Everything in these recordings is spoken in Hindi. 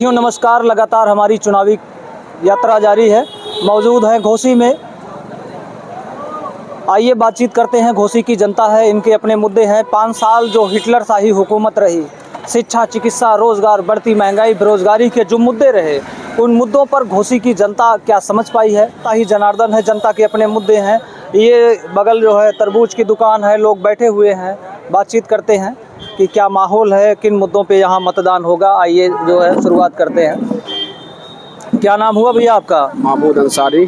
नमस्कार। लगातार हमारी चुनावी यात्रा जारी है। मौजूद हैं घोसी में। आइए बातचीत करते हैं। घोसी की जनता है, इनके अपने मुद्दे हैं। 5 साल जो हिटलर शाही हुकूमत रही, शिक्षा, चिकित्सा, रोजगार, बढ़ती महंगाई, बेरोजगारी के जो मुद्दे रहे, उन मुद्दों पर घोसी की जनता क्या समझ पाई है? ताही जनार्दन है, जनता के अपने मुद्दे हैं। ये बगल जो है तरबूज की दुकान है, लोग बैठे हुए हैं। बातचीत करते हैं कि क्या माहौल है, किन मुद्दों पे यहाँ मतदान होगा। आइए जो है शुरुआत करते हैं। क्या नाम हुआ भैया आपका? महमूद अंसारी।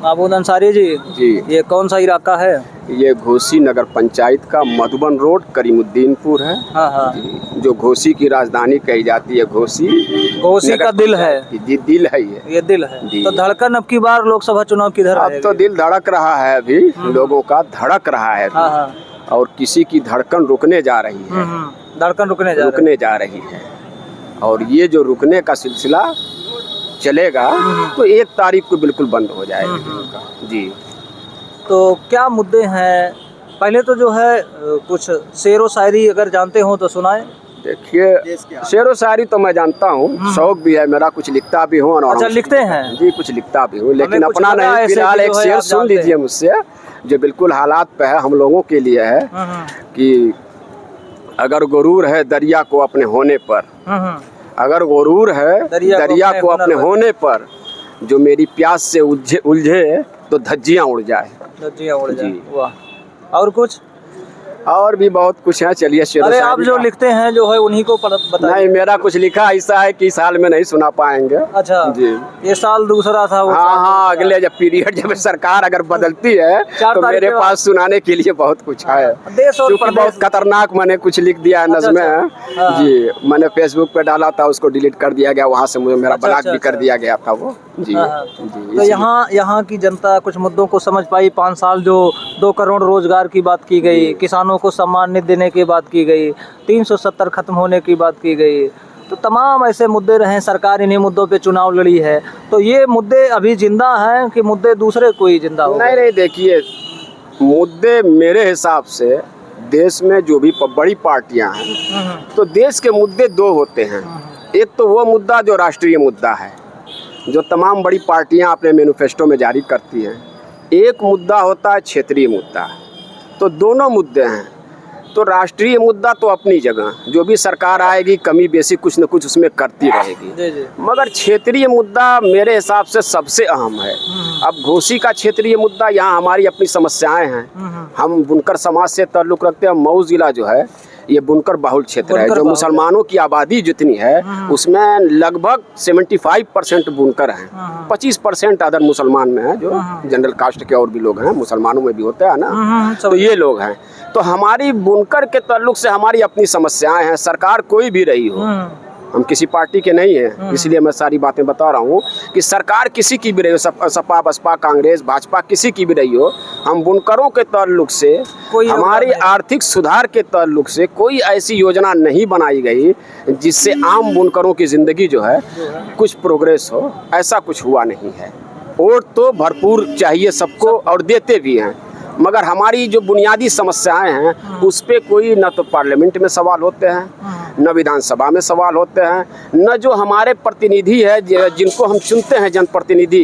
महमूद अंसारी जी। जी, ये कौन सा इलाका है? ये घोसी नगर पंचायत का मधुबन रोड करीमुद्दीनपुर है। हाँ हाँ, जो घोसी की राजधानी कही जाती है। घोसी का दिल है। जी, दिल है ये दिल है। जी। तो धड़कन अब की बार लोकसभा चुनाव किधर अब तो दिल धड़क रहा है, अभी लोगों का धड़क रहा है हाँ हाँ। और किसी की धड़कन रुकने जा रही है। धड़कन रुकने जा रही है। और ये जो रुकने का सिलसिला चलेगा तो 1 तारीख को बिल्कुल बंद हो जाएगा जी। तो क्या मुद्दे हैं? पहले तो जो है कुछ शेरो शायरी अगर जानते हो तो सुनाएं। देखिए, शेरो शायरी तो मैं जानता हूँ, शौक भी है मेरा, कुछ लिखता भी हूँ। अच्छा, लिखते हैं जी, कुछ लिखता भी हूँ, लेकिन अपना नहीं। फिलहाल एक शेर सुन लीजिए मुझसे, जो बिल्कुल हालात पे है, हम लोगों के लिए है कि अगर गुरूर है दरिया को अपने होने पर, अगर गुरूर है दरिया को अपने होने पर, जो मेरी प्यास से उलझे तो धज्जियाँ उड़ जाए। धज्जियाँ उड़ जाए। वाह। और कुछ? और भी बहुत कुछ है। चलिए, अरे आप जो लिखते हैं जो है उन्हीं को बताइए। नहीं, मेरा कुछ लिखा ऐसा है कि साल में नहीं सुना पाएंगे। अच्छा जी। ये साल दूसरा था वो। हाँ, अगले जब पीरियड, जब सरकार अगर बदलती है तो मेरे पास सुनाने के लिए बहुत कुछ है। क्योंकि बहुत खतरनाक मैंने कुछ लिख दिया नज़्में जी। मैंने फेसबुक पे डाला था, उसको डिलीट कर दिया गया, वहाँ से मुझे मेरा ब्लॉक भी कर दिया गया था वो जी। तो यहाँ की जनता कुछ मुद्दों को समझ पाई। 5 साल जो 2 करोड़ रोजगार की बात की गई, किसानों को सम्मान निधि देने की बात की गई, 370 खत्म होने की बात की गई, तो तमाम ऐसे मुद्दे रहे। सरकार इन्हीं मुद्दों पे चुनाव लड़ी है। तो ये मुद्दे अभी जिंदा हैं कि मुद्दे दूसरे कोई जिंदा हो? नहीं, देखिए, मुद्दे मेरे हिसाब से देश में जो भी बड़ी पार्टियां हैं, तो देश के मुद्दे 2 होते हैं। एक तो वो मुद्दा जो राष्ट्रीय मुद्दा है, जो तमाम बड़ी पार्टियां अपने मैनिफेस्टो में जारी करती हैं। एक मुद्दा होता है क्षेत्रीय मुद्दा। तो दोनों मुद्दे हैं। तो राष्ट्रीय मुद्दा तो अपनी जगह, जो भी सरकार आएगी कमी बेसी कुछ न कुछ उसमें करती रहेगी, मगर क्षेत्रीय मुद्दा मेरे हिसाब से सबसे अहम है। अब घोसी का क्षेत्रीय मुद्दा, यहाँ हमारी अपनी समस्याएं हैं। हम बुनकर समाज से ताल्लुक़ रखते हैं। मऊ जिला जो है ये बुनकर बहुल क्षेत्र है। जो मुसलमानों की आबादी जितनी है उसमें लगभग 75% बुनकर हैं। 25% अदर मुसलमान में है, जो जनरल कास्ट के और भी लोग हैं, मुसलमानों में भी होता है ना। तो ये लोग हैं। तो हमारी बुनकर के ताल्लुक से हमारी अपनी समस्याएं हैं। सरकार कोई भी रही हो, हम किसी पार्टी के नहीं हैं, इसलिए मैं सारी बातें बता रहा हूँ कि सरकार किसी की भी रही हो, सपा, बसपा, कांग्रेस, भाजपा, किसी की भी रही हो, हम बुनकरों के ताल्लुक से, हमारी आर्थिक सुधार के ताल्लुक से कोई ऐसी योजना नहीं बनाई गई जिससे आम बुनकरों की ज़िंदगी जो है कुछ प्रोग्रेस हो। ऐसा कुछ हुआ नहीं है। वोट तो भरपूर चाहिए सबको और देते भी हैं, मगर हमारी जो बुनियादी समस्याएं हैं उस पर कोई न तो पार्लियामेंट में सवाल होते हैं, न विधानसभा में सवाल होते हैं, न जो हमारे प्रतिनिधि है जिनको हम चुनते हैं जनप्रतिनिधि,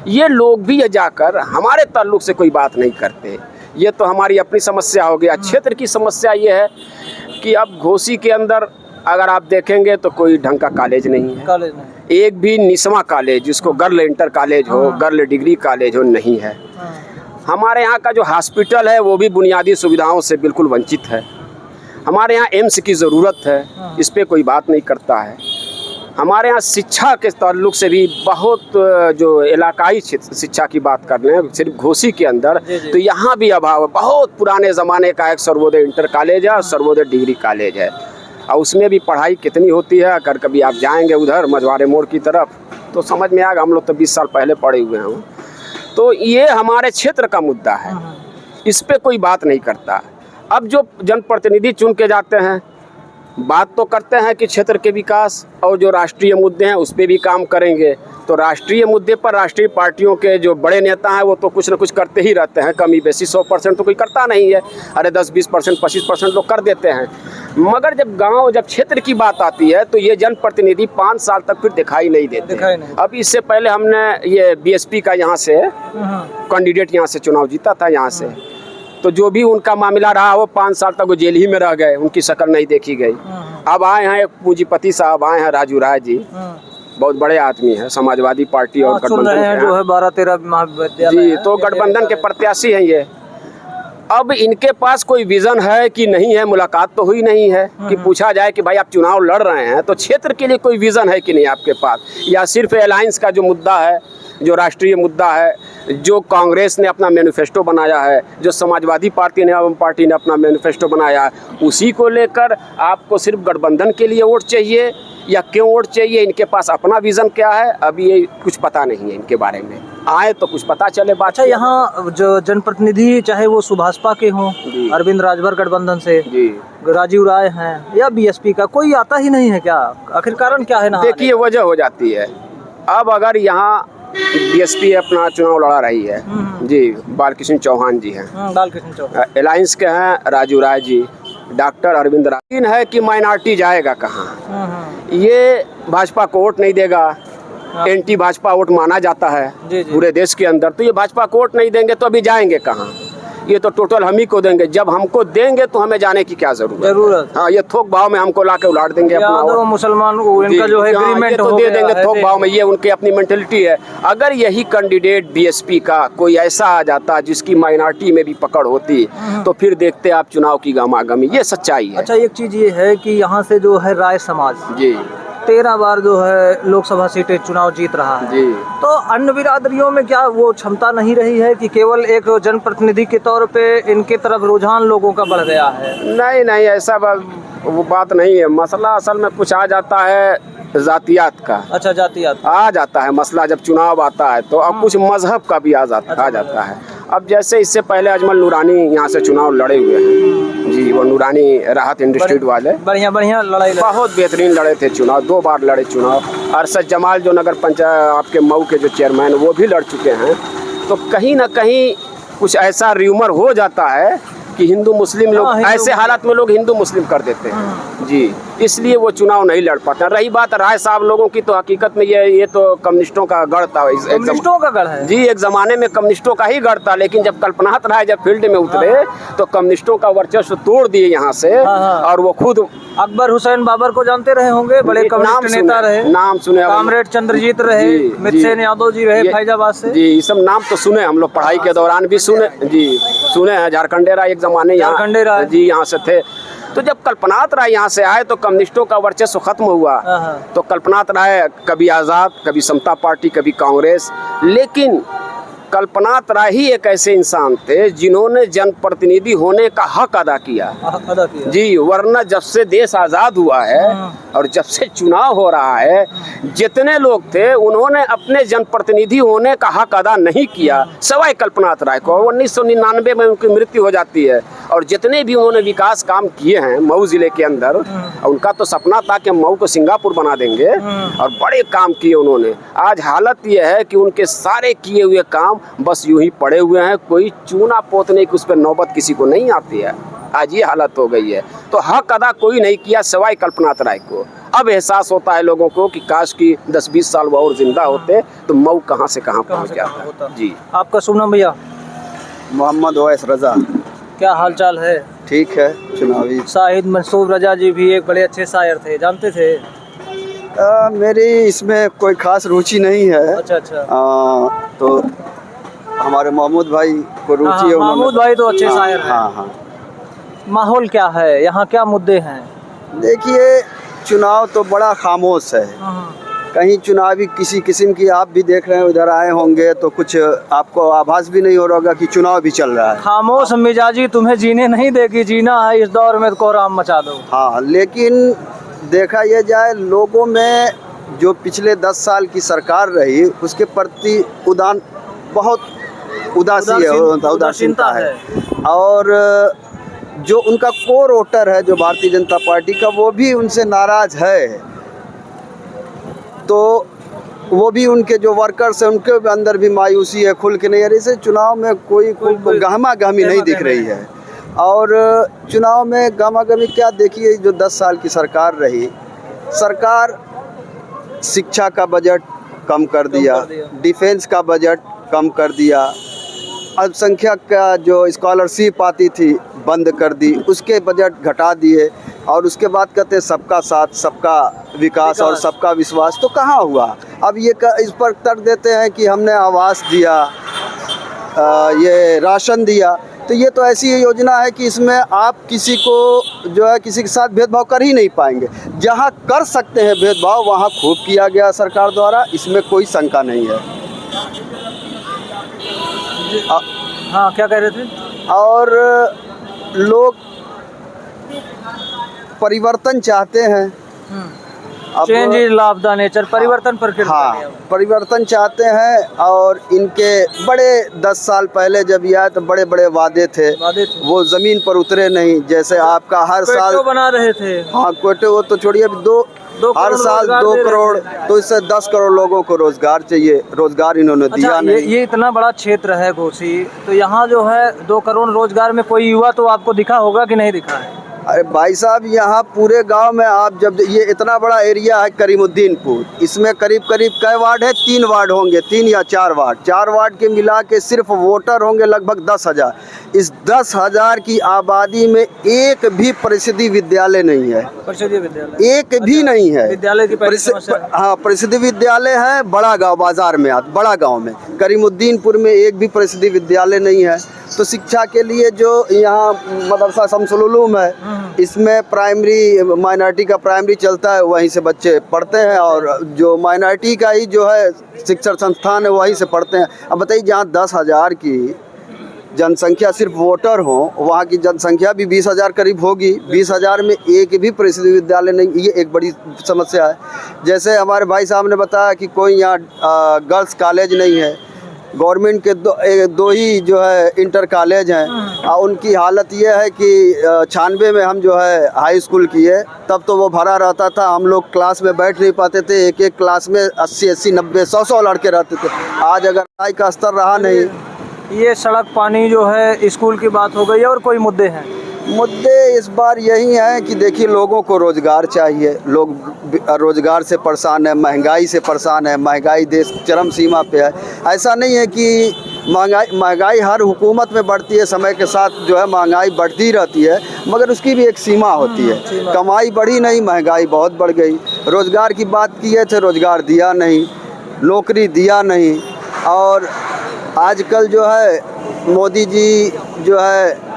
ये लोग भी जाकर हमारे ताल्लुक से कोई बात नहीं करते। ये तो हमारी अपनी समस्या हो गया। क्षेत्र की समस्या ये है कि अब घोसी के अंदर अगर आप देखेंगे तो कोई ढंग का कॉलेज नहीं है। एक भी निस्वा कॉलेज, जिसको गर्ल इंटर कॉलेज हो, गर्ल डिग्री कॉलेज हो, नहीं है। हमारे यहाँ का जो हॉस्पिटल है वो भी बुनियादी सुविधाओं से बिल्कुल वंचित है। हमारे यहाँ एम्स की ज़रूरत है, इस पर कोई बात नहीं करता है। हमारे यहाँ शिक्षा के ताल्लुक से भी बहुत, जो इलाकाई शिक्षा की बात कर रहे हैं सिर्फ घोसी के अंदर, तो यहाँ भी अभाव है। बहुत पुराने ज़माने का एक सर्वोदय इंटर कॉलेज है और सर्वोदय डिग्री कॉलेज है, और उसमें भी पढ़ाई कितनी होती है। अगर कभी आप जाएंगे उधर मझवारे मोड़ की तरफ तो समझ में आएगा। हम लोग तो 20 साल पहले पढ़े हुए हैं। तो ये हमारे क्षेत्र का मुद्दा है, इस पे कोई बात नहीं करता। अब जो जनप्रतिनिधि चुन के जाते हैं बात तो करते हैं कि क्षेत्र के विकास और जो राष्ट्रीय मुद्दे हैं उस पर भी काम करेंगे। तो राष्ट्रीय मुद्दे पर राष्ट्रीय पार्टियों के जो बड़े नेता हैं वो तो कुछ न कुछ करते ही रहते हैं, कमी बेसी 100% तो कोई करता नहीं है, अरे 10-20%, 25% लोग कर देते हैं। मगर जब क्षेत्र की बात आती है तो ये जनप्रतिनिधि 5 साल तक फिर दिखाई नहीं देते। अब इससे पहले हमने ये बीएसपी का यहाँ से कैंडिडेट यहाँ से चुनाव जीता था यहाँ से, तो जो भी उनका मामला रहा वो 5 साल तक वो जेल ही में रह गए, उनकी शक्ल नहीं देखी गई। अब आए हैं एक पूंजीपति साहब आए हैं, राजू राय जी, बहुत बड़े आदमी हैं, समाजवादी पार्टी और गठबंधन जो है 12-13 महाविद्यालय जी, तो गठबंधन के प्रत्याशी हैं ये। अब इनके पास कोई विजन है कि नहीं है, मुलाकात तो हुई नहीं है कि पूछा जाए कि भाई आप चुनाव लड़ रहे हैं तो क्षेत्र के लिए कोई विजन है कि नहीं आपके पास, या सिर्फ अलायंस का जो मुद्दा है, जो राष्ट्रीय मुद्दा है, जो कांग्रेस ने अपना मैनिफेस्टो बनाया है, जो समाजवादी पार्टी ने अपना मैनिफेस्टो बनाया है, उसी को लेकर आपको सिर्फ गठबंधन के लिए वोट चाहिए या क्यों वोट चाहिए? इनके पास अपना विज़न क्या है अभी ये कुछ पता नहीं है इनके बारे में, आए तो कुछ पता चले बात। अच्छा, यहाँ जो जनप्रतिनिधि चाहे वो सुभाषपा के हों, अरविंद राजभर गठबंधन से जी, राजीव राय हैं या बीएसपी का, कोई आता ही नहीं है क्या? आखिर कारण क्या है? ना देखिए वजह हो जाती है, अब अगर यहाँ बीएसपी अपना चुनाव लड़ा रही है जी, बालकृष्ण चौहान जी हैं, बालकृष्ण चौहान अलायंस के हैं राजू राय जी, डॉक्टर अरविंद राय है कि माइनॉरिटी जाएगा कहाँ? ये भाजपा को वोट नहीं देगा, एंटी भाजपा वोट माना जाता है पूरे देश के अंदर, तो ये भाजपा को वोट नहीं देंगे तो अभी जाएंगे कहाँ? ये तो टोटल हम ही को देंगे, जब हमको देंगे तो हमें जाने की क्या जरूरत? हाँ, ये थोक भाव में हमको लाके उलाट देंगे अपना, मुसलमान इनका जो है एग्रीमेंट तो दे देंगे थोक भाव में, ये उनकी अपनी मेंटेलिटी है। अगर यही कैंडिडेट बीएसपी का कोई ऐसा आ जाता जिसकी माइनॉरिटी में भी पकड़ होती तो फिर देखते आप चुनाव की गहमागहमी, ये सच्चाई है। अच्छा, एक चीज ये है कि यहाँ से जो है राय समाज जी 13 बार जो है लोकसभा सीटें चुनाव जीत रहा है जी, तो अन्य बिरादरियों में क्या वो क्षमता नहीं रही है कि केवल एक जनप्रतिनिधि के तौर पे इनके तरफ रुझान लोगों का बढ़ गया है? नहीं, ऐसा वो बात नहीं है। मसला असल में कुछ आ जाता है जातियात का। अच्छा, जातियात आ जाता है मसला जब चुनाव आता है, तो अब कुछ मजहब का भी आ जाता है। अब जैसे इससे पहले अजमल नूरानी यहाँ से चुनाव लड़े हुए हैं जी, वो नूरानी राहत इंडस्ट्रीज वाले बढ़िया लड़ाई, बहुत बेहतरीन लड़े थे चुनाव, 2 बार लड़े चुनाव। अरशद जमाल जो नगर पंचायत आपके मऊ के जो चेयरमैन वो भी लड़ चुके हैं। तो कहीं ना कहीं कुछ ऐसा र्यूमर हो जाता है कि हिंदू मुस्लिम लोग, ऐसे हालात में लोग हिंदू मुस्लिम कर देते हैं जी, इसलिए वो चुनाव नहीं लड़ पाते। रही बात राय साहब लोगों की, तो हकीकत में ये तो कम्युनिस्टों का गढ़ था, कम्युनिस्टों का गढ़ है जी, एक जमाने में कम्युनिस्टों का ही गढ़ था, लेकिन जब कल्पनाथ राय जब फील्ड में उतरे तो कम्युनिस्टों का वर्चस्व तोड़ दिए यहाँ से, और वो खुद अकबर हुसैन बाबर को जानते रहे होंगे, बड़े कम्युनिस्ट नेता रहे, नाम सुने, कामरेड चंद्रजीत रहे, मितसेन यादव जी रहे फैजाबाद से जी, ये सब नाम तो सुने हम लोग, पढ़ाई के दौरान भी सुने जी, सुने हैं। झारखंडेरा एक जमाने यहाँ जी यहाँ से थे। तो जब कल्पनाथ राय यहाँ से आए तो कम्युनिस्टों का वर्चस्व खत्म हुआ। तो कल्पनाथ राय कभी आज़ाद, कभी समता पार्टी, कभी कांग्रेस, लेकिन कल्पनाथ राय ही एक ऐसे इंसान थे जिन्होंने जनप्रतिनिधि होने का हक अदा किया जी, वरना जब से देश आज़ाद हुआ है और जब से चुनाव हो रहा है, जितने लोग थे उन्होंने अपने जनप्रतिनिधि होने का हक अदा नहीं किया, सवाए कल्पनाथ राय को। 1999 में उनकी मृत्यु हो जाती है, और जितने भी उन्होंने विकास काम किए हैं मऊ जिले के अंदर, उनका तो सपना था कि मऊ को सिंगापुर बना देंगे, और बड़े काम किए उन्होंने। आज हालत यह है कि उनके सारे किए हुए काम बस यूं ही पड़े हुए हैं, कोई चूना पोतने की उस पर नौबत किसी को नहीं आती है। आज ये हालत हो गई है। तो हक अदा कोई नहीं किया सवाई कल्पनाथ राय को। अब एहसास होता है लोगों को कि काश की 10-20 साल वो और जिंदा होते तो मऊ कहाँ से कहाँ पहुँच जाता जी। आपका शुभ नाम भैया? मोहम्मद ओवैस रजा। क्या हाल चाल है? ठीक है। चुनावी शाहिद मंसूर रजा जी भी एक बड़े अच्छे शायर थे, जानते थे? मेरी इसमें कोई खास रुचि नहीं है। अच्छा। तो हमारे महमूद भाई को रुचि है। महमूद भाई तो अच्छे शायर हैं। हाँ। माहौल क्या है यहाँ, क्या मुद्दे हैं? देखिए, चुनाव तो बड़ा खामोश है। कहीं चुनावी किसी किस्म की आप भी देख रहे हैं, उधर आए होंगे तो कुछ आपको आभास भी नहीं हो रहा होगा कि चुनाव भी चल रहा है। खामोश मिजाजी तुम्हें जीने नहीं देगी, जीना है इस दौर में तो कोहराम मचा दो। हाँ, लेकिन देखा यह जाए, लोगों में जो पिछले 10 साल की सरकार रही उसके प्रति बहुत उदासीनता है। और जो उनका कोर वोटर है जो भारतीय जनता पार्टी का, वो भी उनसे नाराज़ है। तो वो भी उनके जो वर्कर्स हैं उनके अंदर भी मायूसी है, खुल के नहीं आ रही। इसे चुनाव में कोई गहमा गहमी नहीं दिख रही है। और चुनाव में गहमा गहमी क्या, देखिए जो 10 साल की सरकार रही, सरकार शिक्षा का बजट कम कर दिया, डिफेंस का बजट कम कर दिया, अल्पसंख्यक का जो स्कॉलरशिप आती थी बंद कर दी, उसके बजट घटा दिए। और उसके बाद कहते हैं सबका साथ, सबका विकास और सबका विश्वास। तो कहाँ हुआ? अब ये इस पर तर्क देते हैं कि हमने आवास दिया, ये राशन दिया। तो ये तो ऐसी योजना है कि इसमें आप किसी को जो है किसी के साथ भेदभाव कर ही नहीं पाएंगे। जहाँ कर सकते हैं भेदभाव वहाँ खूब किया गया सरकार द्वारा, इसमें कोई शंका नहीं है। हाँ, क्या कह रहे थे? और लोग परिवर्तन चाहते हैं। Change is love the nature, परिवर्तन प्रकृति का हाँ, नियम। परिवर्तन चाहते हैं। और इनके बड़े 10 साल पहले जब ये आए तो बड़े बड़े वादे थे, वो ज़मीन पर उतरे नहीं। जैसे आपका हर साल बना रहे थे। हाँ, कोटे वो तो छोड़िए, अभी हर साल 2 करोड़, तो इससे 10 करोड़ लोगों को रोजगार चाहिए, रोजगार इन्होंने दिया नहीं। ये इतना बड़ा क्षेत्र है घोसी, तो यहाँ जो है 2 करोड़ रोजगार में कोई युवा तो आपको दिखा होगा कि नहीं दिखा है? अरे भाई साहब, यहाँ पूरे गांव में आप जब, ये इतना बड़ा एरिया है करीमुद्दीनपुर, इसमें करीब करीब कै वार्ड है? 3 वार्ड होंगे, 3 या 4 वार्ड। 4 वार्ड के मिला के सिर्फ वोटर होंगे लगभग 10,000। इस 10,000 की आबादी में एक भी परिषदीय विद्यालय नहीं है। परिषदीय विद्यालय एक भी नहीं है। विद्यालय की हाँ, परिषदीय विद्यालय है बड़ा गांव, बाजार में बड़ा गांव में। करीमुद्दीनपुर में एक भी परिषदीय विद्यालय नहीं है। तो शिक्षा के लिए जो यहाँ मदरसा शम्सुल उलूम है, इसमें प्राइमरी, माइनॉरिटी का प्राइमरी चलता है, वहीं से बच्चे पढ़ते हैं। और जो माइनॉरिटी का ही जो है शिक्षण संस्थान है, वहीं से पढ़ते हैं। अब बताइए, जहाँ 10,000 की जनसंख्या सिर्फ वोटर हो, वहाँ की जनसंख्या भी 20,000 करीब होगी। 20,000 में एक भी परिषदीय विद्यालय नहीं, ये एक बड़ी समस्या है। जैसे हमारे भाई साहब ने बताया कि कोई यहाँ गर्ल्स कॉलेज नहीं है। गवर्नमेंट के दो ही जो है इंटर कॉलेज हैं। और उनकी हालत ये है कि 96 में हम जो है हाई स्कूल किए, तब तो वो भरा रहता था, हम लोग क्लास में बैठ नहीं पाते थे। एक एक क्लास में 80-80, 90, 100 लड़के रहते थे। आज अगर पढ़ाई का स्तर रहा नहीं। ये सड़क, पानी जो है, स्कूल की बात हो गई। और कोई मुद्दे हैं? मुद्दे इस बार यही हैं कि देखिए, लोगों को रोज़गार चाहिए, लोग रोज़गार से परेशान है, महंगाई से परेशान है। महंगाई देश चरम सीमा पे है। ऐसा नहीं है कि महंगाई हर हुकूमत में बढ़ती है, समय के साथ जो है महंगाई बढ़ती रहती है, मगर उसकी भी एक सीमा होती है। कमाई बढ़ी नहीं, महंगाई बहुत बढ़ गई। रोज़गार की बात किए थे, रोज़गार दिया नहीं, नौकरी दिया नहीं। और आजकल जो है मोदी जी जो है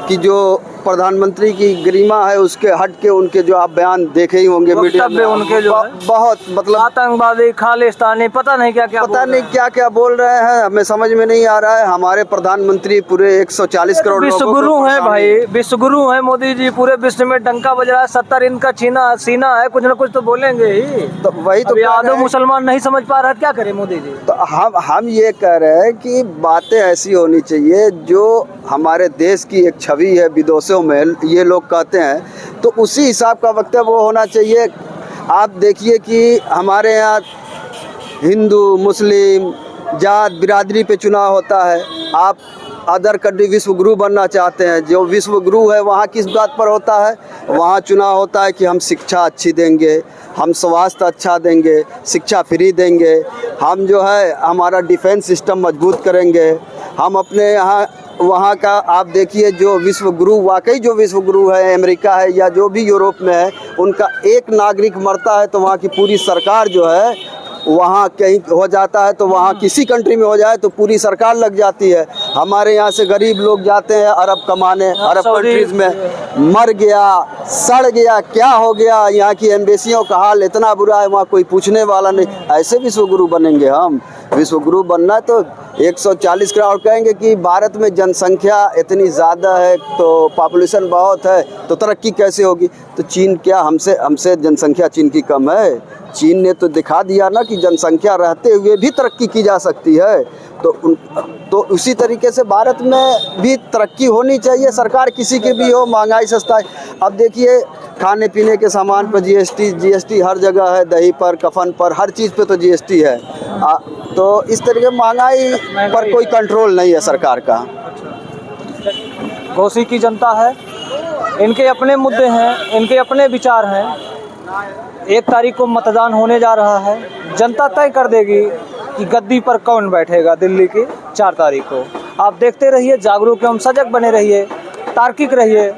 कि जो प्रधानमंत्री की गरिमा है, उसके हट के उनके जो आप बयान देखे ही होंगे मीडिया में, उनके जो बहुत मतलब आतंकवादी, खालिस्तानी, पता नहीं क्या क्या बोल रहे हैं। हमें समझ में नहीं आ रहा है। हमारे प्रधानमंत्री पूरे 140 करोड़ विश्व गुरु है भाई, विश्व गुरु है मोदी जी। पूरे विश्व में डंका बज रहा है, 70 इनका सीना है, कुछ न कुछ तो बोलेंगे ही। तो वही तो आधो मुसलमान नहीं समझ पा रहा, क्या करे मोदी जी? तो हम ये कह रहे हैं कि बातें ऐसी होनी चाहिए जो हमारे देश की एक छवि है विदेशों में, ये लोग कहते हैं, तो उसी हिसाब का वक्तव्य वो होना चाहिए। आप देखिए कि हमारे यहाँ हिंदू, मुस्लिम, जात बिरादरी पे चुनाव होता है। आप अदर कंट्री विश्व गुरु बनना चाहते हैं, जो विश्व गुरु है वहाँ किस बात पर होता है? वहाँ चुनाव होता है कि हम शिक्षा अच्छी देंगे, हम स्वास्थ्य अच्छा देंगे, शिक्षा फ्री देंगे, हम जो है हमारा डिफेंस सिस्टम मजबूत करेंगे, हम अपने यहाँ वहाँ का। आप देखिए, जो विश्व गुरु, वाकई जो विश्व गुरु है, अमेरिका है या जो भी यूरोप में है, उनका एक नागरिक मरता है तो वहाँ की पूरी सरकार जो है, वहाँ कहीं हो जाता है तो वहाँ किसी कंट्री में हो जाए तो पूरी सरकार लग जाती है। हमारे यहाँ से गरीब लोग जाते हैं अरब कमाने, अरब कंट्रीज़ में, मर गया, सड़ गया, क्या हो गया, यहाँ की एम्बेसियों का हाल इतना बुरा है, वहाँ कोई पूछने वाला नहीं। ऐसे विश्व गुरु बनेंगे हम? विश्व गुरु बनना है तो 140 करोड़। कहेंगे कि भारत में जनसंख्या इतनी ज़्यादा है, तो पॉपुलेशन बहुत है, तो तरक्की कैसे होगी? तो चीन क्या हमसे जनसंख्या चीन की कम है? चीन ने तो दिखा दिया ना कि जनसंख्या रहते हुए भी तरक्की की जा सकती है। तो उसी तरीके तरीके से भारत में भी तरक्की होनी चाहिए, सरकार किसी की भी हो, महंगाई सस्ता है। अब देखिए खाने पीने के सामान पर जीएसटी हर जगह है, दही पर, कफन पर, हर चीज़ पे तो जीएसटी है। तो इस तरीके महंगाई पर कोई कंट्रोल नहीं है सरकार का। घोसी की जनता है, इनके अपने मुद्दे हैं, इनके अपने विचार हैं। 1 तारीख को मतदान होने जा रहा है, जनता तय कर देगी कि गद्दी पर कौन बैठेगा दिल्ली की 4 तारीख को। आप देखते रहिए, जागरूक एवं सजग बने रहिए, तार्किक रहिए।